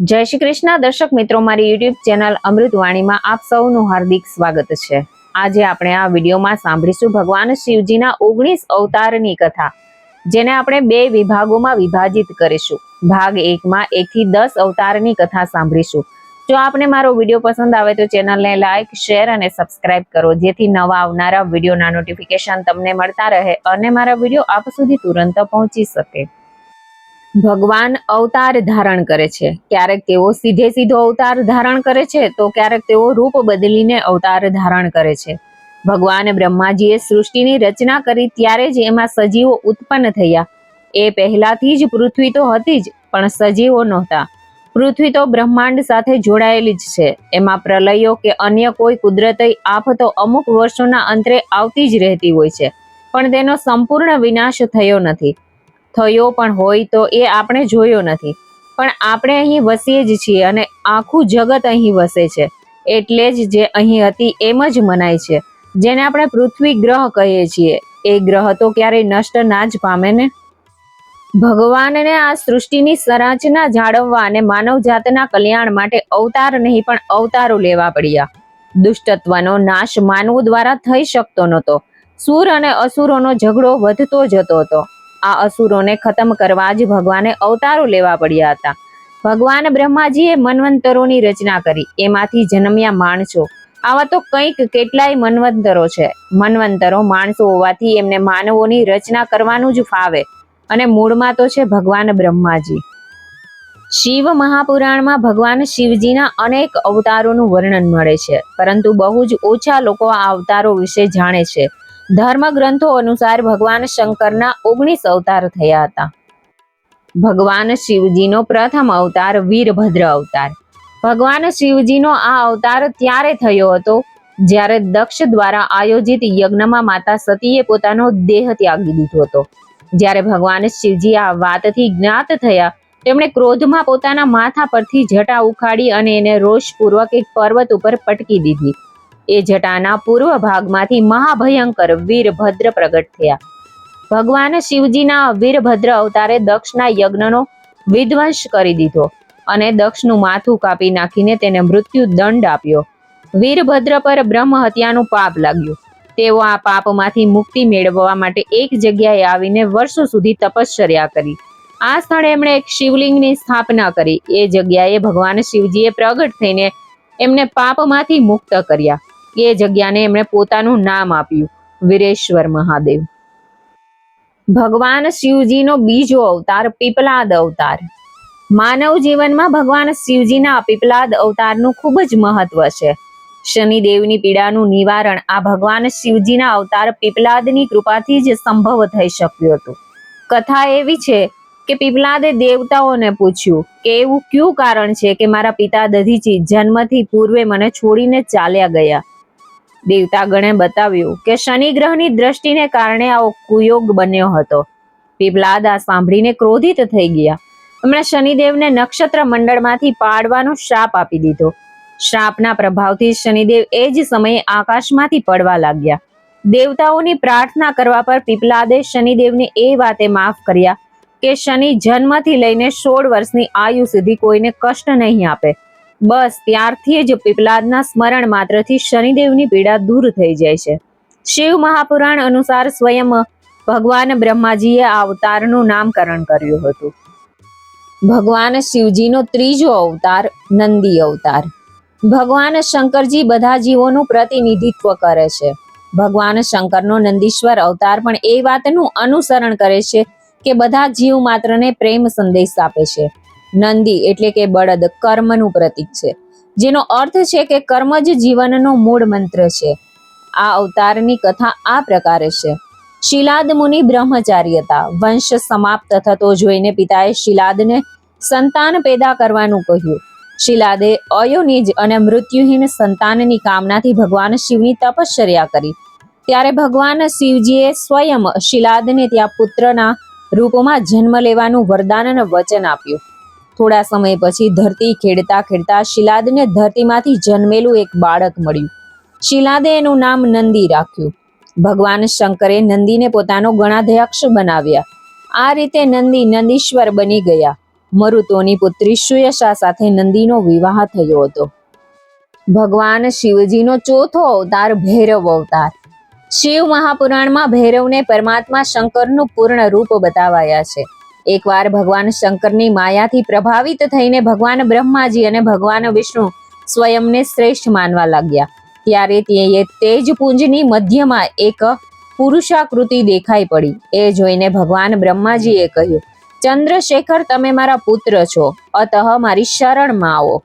જય શ્રી કૃષ્ણ દર્શક મિત્રો, મારી યુટ્યુબ ચેનલ અમૃતવાણીમાં આપ સૌનું હાર્દિક સ્વાગત છે। આજે આપણે આ વિડીયોમાં સાંભળીશું ભગવાન શિવજીના 19 અવતારની કથા, જેને આપણે બે વિભાગોમાં વિભાજિત કરીશું। ભાગ 1માં 1 થી 10 અવતારની કથા સાંભળીશું। જો આપને મારો વિડીયો પસંદ આવે તો ચેનલને લાઈક, શેર અને સબસ્ક્રાઇબ કરો, જેથી નવા આવનારા વિડીયોના નોટિફિકેશન તમને મળતા રહે અને મારા વિડીયો આપ સુધી તુરંત પહોંચી શકે। ભગવાન અવતાર ધારણ કરે છે। ક્યારેક તેઓ સીધો અવતાર ધારણ કરે છે તો ક્યારેક તેઓ રૂપ બદલીને અવતાર ધારણ કરે છે। ભગવાન બ્રહ્માજીએ સૃષ્ટિની રચના કરી ત્યારે જ એમાં સજીવો ઉત્પન્ન થયા। એ પહેલાથી જ પૃથ્વી તો હતી જ, પણ સજીવો નહોતા। પૃથ્વી તો બ્રહ્માંડ સાથે જોડાયેલી જ છે। એમાં પ્રલયો કે અન્ય કોઈ કુદરતી આફતો અમુક વર્ષોના અંતરે આવતી જ રહેતી હોય છે, પણ તેનો સંપૂર્ણ વિનાશ થયો નથી। થયો પણ હોય તો એ આપણે જોયો નથી, પણ આપણે અહીં વસીએ જ છીએ અને આખું જગત અહીં વસે છે, એટલે જ જે અહીં હતી એમ જ મનાય છે। જેને આપણે પૃથ્વી ગ્રહ કહીએ છીએ, એ ગ્રહ તો ક્યારેય નષ્ટ ના જ પામે ને। ભગવાનને આ સૃષ્ટિની સંરચના જાળવવા અને માનવ જાતના કલ્યાણ માટે અવતાર નહીં પણ અવતારો લેવા પડ્યા। દુષ્ટત્વનો નાશ માનવો દ્વારા થઈ શકતો નહોતો। સુર અને અસુરોનો ઝઘડો વધતો જતો હતો। આ અસુરોને ખતમ કરવા જ ભગવાને અવતારો લેવા પડ્યા હતા। ભગવાન બ્રહ્માજીએ મન્વંતરોની રચના કરી, એમાંથી જન્મ્યા માણસો। આવા તો કંઈક કેટલાય મન્વંતરો છે। મન્વંતરો માણસો હોવાથી એમને માનવોની રચના કરવાનું જ ફાવે, અને મૂળમાં તો છે ભગવાન બ્રહ્માજી। શિવ મહાપુરાણમાં ભગવાન શિવજીના અનેક અવતારોનું વર્ણન મળે છે, પરંતુ બહુ જ ઓછા લોકો આ અવતારો વિશે જાણે છે। ધર્મ ગ્રંથો અનુસાર ભગવાન શંકરના 19 અવતાર થયા હતા। ભગવાન શિવજીનો પ્રથમ અવતાર વીરભદ્ર અવતાર। ભગવાન શિવજીનો આ અવતાર ત્યારે થયો હતો જ્યારે દક્ષ દ્વારા આયોજિત યજ્ઞમાં માતા સતીએ પોતાનો દેહ ત્યાગી દીધો હતો। જ્યારે ભગવાન શિવજી આ વાતથી જ્ઞાત થયા, તેમણે ક્રોધમાં પોતાના માથા પરથી જટા ઉખાડી અને એને રોષપૂર્વક એક પર્વત ઉપર પટકી દીધી। એ જટાના પૂર્વ ભાગમાંથી મહાભયંકર વીરભદ્ર પ્રગટ થયા। ભગવાન શિવજીના વીરભદ્ર અવતારે દક્ષના યજ્ઞનો વિધ્વંસ કરી દીધો અને દક્ષનું માથું કાપી નાખીને તેને મૃત્યુ દંડ આપ્યો। વીરભદ્ર પર બ્રહ્મ હત્યાનું પાપ લાગ્યું। તેઓ આ પાપમાંથી મુક્તિ મેળવવા માટે એક જગ્યાએ આવીને વર્ષો સુધી તપશ્ચર્યા કરી। આ સ્થળે એમણે એક શિવલિંગની સ્થાપના કરી। એ જગ્યાએ ભગવાન શિવજીએ પ્રગટ થઈને એમને પાપમાંથી મુક્ત કર્યા। એ જગ્યાને એમણે પોતાનું નામ આપ્યું, વીરેશ્વર મહાદેવ। ભગવાન શિવજીનો બીજો અવતાર પીપલાદ અવતાર। માનવ જીવનમાં ભગવાન શિવજીના પીપલાદ અવતારનું ખૂબ જ મહત્વ છે। શનિદેવની પીડાનું નિવારણ આ ભગવાન શિવજીના અવતાર પીપલાદની કૃપાથી જ સંભવ થઈ શક્યું હતું। કથા એવી છે કે પીપલાદે દેવતાઓને પૂછ્યું કે એવું કયું કારણ છે કે મારા પિતા દધીચી જન્મથી પૂર્વે મને છોડીને ચાલ્યા ગયા। દેવતાગણે બતાવ્યું કે શનિ ગ્રહની દ્રષ્ટિને કારણે આવો કુયોગ બન્યો હતો। પીપલાદ આ સાંભળીને ક્રોધિત થઈ ગયા। એમણે શનિદેવને નક્ષત્ર મંડળમાંથી પાડવાનો શ્રાપ આપી દીધો। શ્રાપના પ્રભાવથી શનિદેવ એ જ સમયે આકાશમાંથી પડવા લાગ્યા। દેવતાઓની પ્રાર્થના કરવા પર પીપલાદે શનિદેવને એ વાતે માફ કર્યા કે શનિ જન્મથી લઈને 16 વર્ષની આયુ સુધી કોઈને કષ્ટ નહીં આપે। બસ ત્યારથી જ પીપલાદના સ્મરણ માત્રથી શનિદેવની પીડા દૂર થઈ જાય છે। શિવ મહાપુરાણ અનુસાર સ્વયં ભગવાન બ્રહ્માજીએ આ અવતારનું નામકરણ કર્યું હતું। ભગવાન શિવજીનો ત્રીજો અવતાર નંદી અવતાર। ભગવાન શંકરજી બધા જીવોનું પ્રતિનિધિત્વ કરે છે। ભગવાન શંકરનો નંદીશ્વર અવતાર પણ એ વાતનું અનુસરણ કરે છે કે બધા જીવ માત્રને પ્રેમ સંદેશ આપે છે। નંદી એટલે કે બળદ કર્મનું પ્રતીક છે, જેનો અર્થ છે કે કર્મ જ જીવનનો મૂળ મંત્ર છે। આ અવતારની કથા આ પ્રકારે છે। શિલાદ મુનિ બ્રહ્મચારી હતા। વંશ સમાપ્ત થતો જોઈને પિતાએ શિલાદને સંતાન પેદા કરવાનું કહ્યું। શિલાદે અયોનિજ અને મૃત્યુહીન સંતાનની કામનાથી ભગવાન શિવની તપશ્ચર્યા કરી। ત્યારે ભગવાન શિવજીએ સ્વયં શિલાદને ત્યાં પુત્રના રૂપમાં જન્મ લેવાનું વરદાન અને વચન આપ્યું। થોડા સમય પછી ધરતી ખેડતા ખેડતા શિલાદને ધરતીમાંથી જન્મેલું એક બાળક મળ્યું। શિલાદે એનું નામ નંદી રાખ્યું। ભગવાન શંકરે નંદીને પોતાનો ગણાધ્યક્ષ બનાવ્યા। આ રીતે નંદી નંદીશ્વર બની ગયા। મરુતોની પુત્રી સુયશા સાથે નંદીનો વિવાહ થયો હતો. ભગવાન શિવજીનો ચોથો અવતાર ભૈરવ અવતાર. શિવ મહાપુરાણમાં ભૈરવને પરમાત્મા શંકરનું પૂર્ણ રૂપ બતાવાયા છે. એકવાર ભગવાન શંકરની માયાથી પ્રભાવિત થઈને ભગવાન બ્રહ્માજી અને ભગવાન વિષ્ણુ સ્વયંને શ્રેષ્ઠ માનવા લાગ્યા. ત્યારે તે તેજપુંજની મધ્યમાં એક પુરુષાકૃતિ દેખાઈ પડી. એ જોઈને ભગવાન બ્રહ્માજીએ કહ્યું, ચંદ્રશેખર, તમે મારા પુત્ર છો, અતઃ મારી શરણમાં આવો.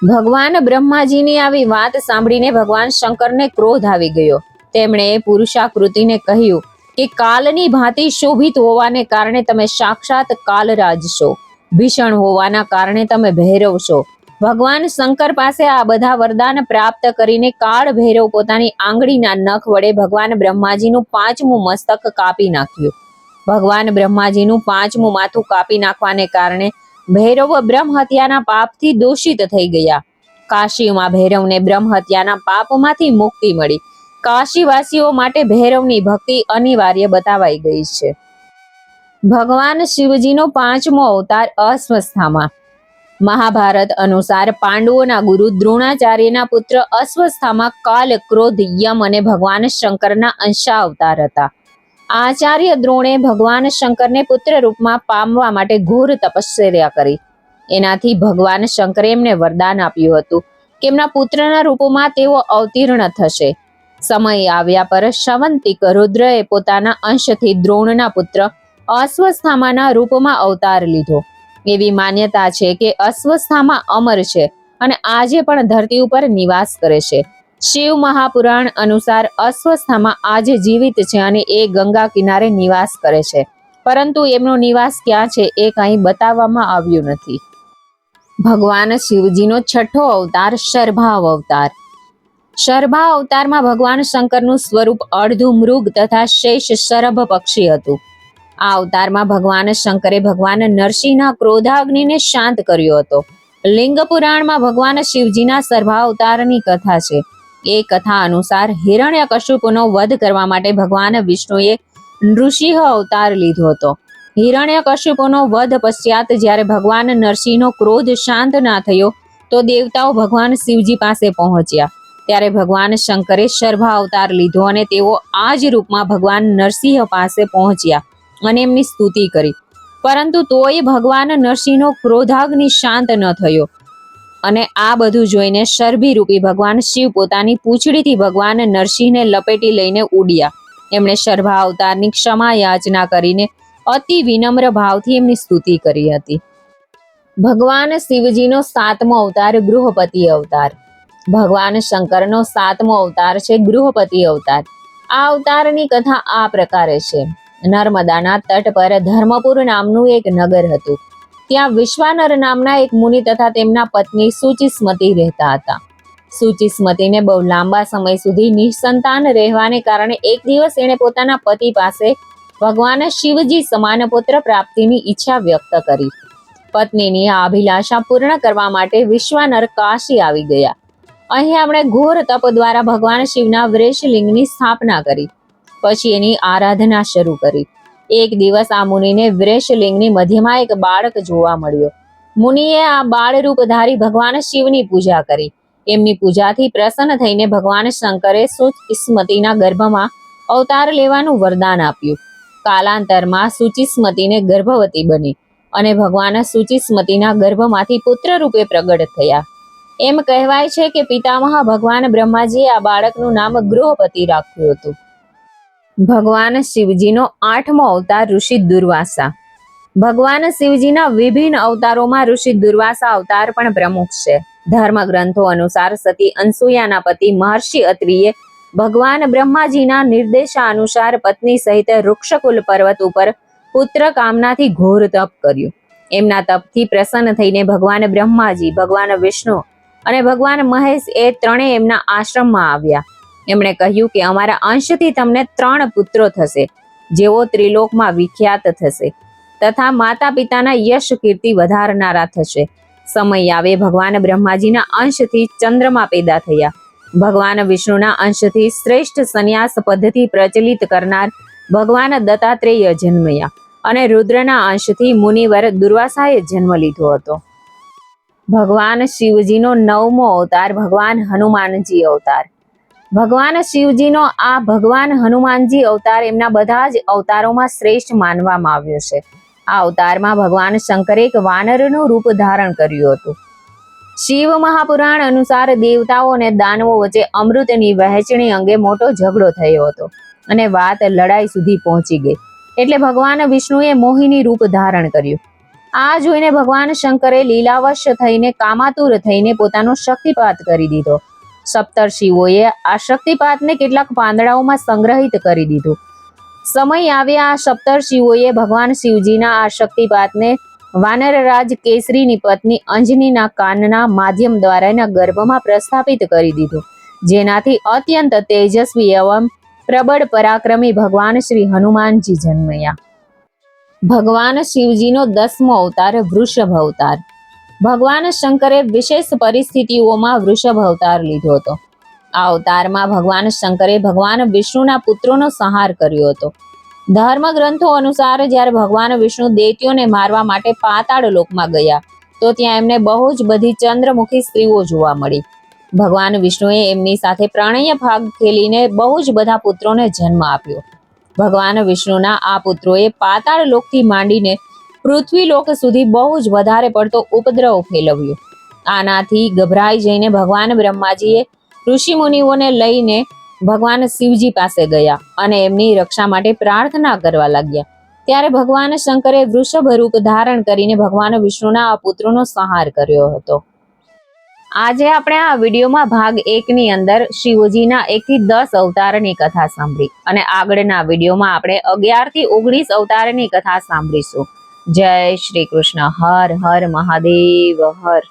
ભગવાન બ્રહ્માજીની આવી વાત સાંભળીને ભગવાન શંકરને ક્રોધ આવી ગયો. તેમણે પુરુષાકૃતિને કહ્યું કે કાલની ભાંતિ શોભિત હોવાને કારણે તમે સાક્ષાત કાલરાજ છો, ભીષણ હોવાના કારણે તમે ભૈરવ છો. ભગવાન શંકર પાસે આ બધા વરદાન પ્રાપ્ત કરીને કાળ ભૈરવ પોતાની આંગળીના નખ વડે ભગવાન બ્રહ્માજીનું 5મું મસ્તક કાપી નાખ્યું. ભગવાન બ્રહ્માજીનું 5મું માથું કાપી નાખવાને કારણે ભૈરવ બ્રહ્મ હત્યાના પાપથી દોષિત થઈ ગયા. કાશીમાં ભૈરવને બ્રહ્મ હત્યાના પાપમાંથી મુક્તિ મળી. કાશીવાસીઓ માટે ભૈરવની ભક્તિ અનિવાર્ય બતાવાઈ ગઈ છે. ભગવાન શિવજીનો 5મો અવતાર અશ્વસ્થામા. મહાભારત અનુસાર પાંડવોના ગુરુ દ્રોણાચાર્યના પુત્ર અશ્વસ્થામા કાલ, ક્રોધ, યમ અને ભગવાન શંકરના અંશા અવતાર હતા. આચાર્ય દ્રોણે ભગવાન શંકરને પુત્ર રૂપમાં પામવા માટે ઘોર તપશ્ચર્યા કરી. એનાથી ભગવાન શંકરે એમને વરદાન આપ્યું હતું કે એમના પુત્રના રૂપમાં તેઓ અવતીર્ણ થશે. સમય આવ્યા પર શવંતિક રુદ્રએ પોતાના અંશથી દ્રોણના પુત્ર અશ્વસ્થામાના રૂપમાં અવતાર લીધો. એવી માન્યતા છે કે અશ્વસ્થામા અમર છે અને આજે પણ ધરતી ઉપર નિવાસ કરે છે. શિવ મહાપુરાણ અનુસાર અશ્વસ્થામા આજે જીવિત છે અને એ ગંગા કિનારે નિવાસ કરે છે, પરંતુ એમનો નિવાસ ક્યાં છે એ કંઈ બતાવવામાં આવ્યું નથી. ભગવાન શિવજીનો 6થો અવતાર શર્ભા અવતાર. શર્ભા અવતારમાં ભગવાન શંકરનું સ્વરૂપ અડધું મૃગ તથા શેષ શરભ પક્ષી હતું. આ અવતારમાં ભગવાન શંકરે ભગવાન નરસિંહના ક્રોધાગ્નિને શાંત કર્યો હતો. લિંગ પુરાણમાં ભગવાન શિવજીના શર્ભા અવતારની કથા છે. એ કથા અનુસાર હિરણ્યકશિપુનો વધ કરવા માટે ભગવાન વિષ્ણુએ નૃસિંહ અવતાર લીધો હતો. હિરણ્યકશિપુનો વધ પશ્ચાત જ્યારે ભગવાન નરસિંહનો ક્રોધ શાંત ના થયો તો દેવતાઓ ભગવાન શિવજી પાસે પહોંચ્યા. ત્યારે ભગવાન શંકરે શર્ભા અવતાર લીધો અને તેઓ આ જ રૂપમાં ભગવાન નરસિંહ પાસે પહોંચ્યા અને એમની સ્તુતિ કરી. પરંતુ તોય ભગવાન નરસિંહનો ક્રોધાગ્નિ શાંત ન થયો અને આ બધું જોઈને શર્ભી રૂપી ભગવાન શિવ પોતાની પૂંછડીથી ભગવાન નરસિંહને લપેટી લઈને ઉડ્યા. એમણે શર્ભા અવતારની ક્ષમા યાચના કરીને અતિ વિનમ્ર ભાવથી એમની સ્તુતિ કરી હતી. ભગવાન શિવજીનો 7મો અવતાર ગૃહપતિ અવતાર. ભગવાન શંકરનો 7મો અવતાર છે ગૃહપતિ અવતાર. આ અવતારની કથા આ પ્રકારે છે. નર્મદાના તટ પર ધર્મપુર નામનું એક નગર હતું. ત્યાં વિશ્વાનર નામના એક મુનિ તથા તેમના પત્ની સુચિસ્મતી રહેતા હતા. સુચિસ્મતીને બહુ લાંબા સમય સુધી નિસંતાન રહેવાને કારણે એક દિવસ એણે પોતાના પતિ પાસે ભગવાન શિવજી સમાન પુત્ર પ્રાપ્તિની ઈચ્છા વ્યક્ત કરી. પત્નીની આ અભિલાષા પૂર્ણ કરવા માટે વિશ્વાનર કાશી આવી ગયા. અહીં આપણે ઘોર તપ દ્વારા ભગવાન શિવના વૃષલિંગની સ્થાપના કરી. પછી એની આરાધના શરૂ કરી. એક દિવસ આ મુનિને વૃષલિંગની મધ્યમાં એક બાળક જોવા મળ્યો. મુનિએ આ બાળરૂપધારી ભગવાન શિવની પૂજા કરી. એમની પૂજાથી પ્રસન્ન થઈને ભગવાન શંકરે સુચિસ્મતીના ગર્ભમાં અવતાર લેવાનું વરદાન આપ્યું. કાલાંતરમાં સુચિસ્મતીને ગર્ભવતી બની અને ભગવાન સુચિસ્મતીના ગર્ભમાંથી પુત્ર રૂપે પ્રગટ થયા. એમ કહેવાય છે કે પિતામહ ભગવાન બ્રહ્માજીએ આ બાળકનું નામ ગૃહપતિ રાખ્યું હતું. ભગવાન શિવજીનો 8મો અવતાર ઋષિ દુર્વાસા. ભગવાન શિવજીના વિભિન્ન અવતારોમાં ઋષિ દુર્વાસા અવતાર પણ પ્રમુખ છે. ધર્મ ગ્રંથો અનુસાર સતી અનસુયાના પતિ મહર્ષિ અત્રિએ ભગવાન બ્રહ્માજીના નિર્દેશાનુસાર પત્ની સહિત વૃક્ષકુલ પર્વત ઉપર પુત્ર કામનાથી ઘોર તપ કર્યું. એમના તપથી પ્રસન્ન થઈને ભગવાન બ્રહ્માજી, ભગવાન વિષ્ણુ અને ભગવાન મહેશ એ ત્રણેય એમના આશ્રમમાં આવ્યા. એમણે કહ્યું કે અમારા અંશથી તમને 3 પુત્રો થશે, જેઓ ત્રિલોકમાં વિખ્યાત થશે તથા માતા પિતાના યશ કીર્તિ વધારનારા થશે. સમય આવે ભગવાન બ્રહ્માજીના અંશથી ચંદ્રમા પેદા થયા. ભગવાન વિષ્ણુના અંશથી શ્રેષ્ઠ સંન્યાસ પદ્ધતિ પ્રચલિત કરનાર ભગવાન દત્તાત્રેય જન્મ્યા અને રુદ્રના અંશથી મુનિવર દુર્વાસાએ જન્મ લીધો હતો. ભગવાન શિવજીનો 9મો અવતાર ભગવાન હનુમાનજી અવતાર. ભગવાન શિવજીનો આ ભગવાન હનુમાનજી અવતાર એમના બધા જ અવતારોમાં શ્રેષ્ઠ માનવામાં આવ્યો છે. આ અવતારમાં ભગવાન શંકરે એક વાનરનું રૂપ ધારણ કર્યું હતું. શિવ મહાપુરાણ અનુસાર દેવતાઓ અને દાનવો વચ્ચે અમૃતની વહેંચણી અંગે મોટો ઝઘડો થયો હતો અને વાત લડાઈ સુધી પહોંચી ગઈ. એટલે ભગવાન વિષ્ણુએ મોહિની રૂપ ધારણ કર્યું. આ જોઈને ભગવાન શંકરે લીલાવશ થઈને કામાતુર થઈને પોતાનો શક્તિપાત કરી દીધો. સપ્તર્ષિઓએ આ શક્તિપાતને કેટલાક પાંદડાઓમાં સંગ્રહિત કરી દીધું. સમય આવ્યા આ સપ્તર્ષિઓએ ભગવાન શિવજીના આ શક્તિપાતને વાનરરાજ કેસરીની પત્ની અંજનીના કાનના માધ્યમ દ્વારા એના ગર્ભમાં પ્રસ્થાપિત કરી દીધું, જેનાથી અત્યંત તેજસ્વી એવં પ્રબળ પરાક્રમી ભગવાન શ્રી હનુમાનજી જન્મ્યા. ભગવાન શિવજીનો 10મો અવતાર વૃષભ અવતાર. ભગવાન શંકરે વિશેષ પરિસ્થિતિઓમાં વૃષભ અવતાર લીધો હતો. આ અવતારમાં ભગવાન શંકરે ભગવાન વિષ્ણુના પુત્રોનો સંહાર કર્યો હતો. ધર્મ ગ્રંથો અનુસાર જ્યારે ભગવાન વિષ્ણુ દૈત્યોને મારવા માટે પાતાળ લોકમાં ગયા તો ત્યાં એમને બહુ જ બધી ચંદ્રમુખી સ્ત્રીઓ જોવા મળી. ભગવાન વિષ્ણુએ એમની સાથે પ્રણય ભાગ ખેલીને બહુ જ બધા પુત્રોને જન્મ આપ્યો. ભગવાન વિષ્ણુના આ પુત્રોએ પાતાળ લોકથી માંડીને પૃથ્વી લોક સુધી બહુ જ વધારે પડતો ઉપદ્રવ ફેલાવ્યો. આનાથી ગભરાઈ જઈને ભગવાન બ્રહ્માજીએ ઋષિ મુનિઓને લઈને ભગવાન શિવજી પાસે ગયા અને એમની રક્ષા માટે પ્રાર્થના કરવા લાગ્યા. ત્યારે ભગવાન શંકરે વૃષભ રૂપ ધારણ કરીને ભગવાન વિષ્ણુના આ પુત્રોનો સંહાર કર્યો હતો. આજે આપણે આ વિડીયોમાં ભાગ 1 ની અંદર શિવજીના 1 થી 10 અવતારની કથા સાંભળી અને આગળના વિડીયોમાં આપણે 11 થી 19 અવતારની કથા સાંભળીશું. જય શ્રી કૃષ્ણ. હર હર મહાદેવ હર.